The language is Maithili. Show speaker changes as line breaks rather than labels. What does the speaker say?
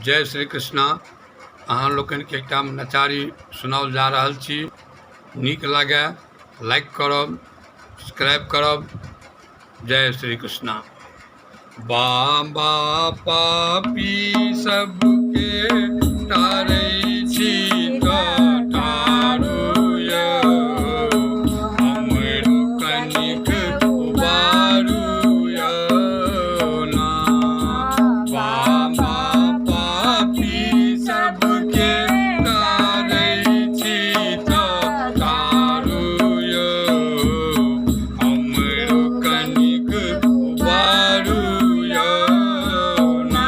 जय श्री कृष्णा। अहाँ लोकनि के एकटा नचारी सुनाओल जा रहल छी। नीक लागे लाइक करब, सब्सक्राइब करब। जय श्री कृष्णा। बाबा पापी सबके तारै छी तऽ तारू यौ, हमरो कनिक उबारू यौ ना। बाबा पापी सबके तारै छी तऽ तारू यौ, हमरो कनिक उबारू यौ ना।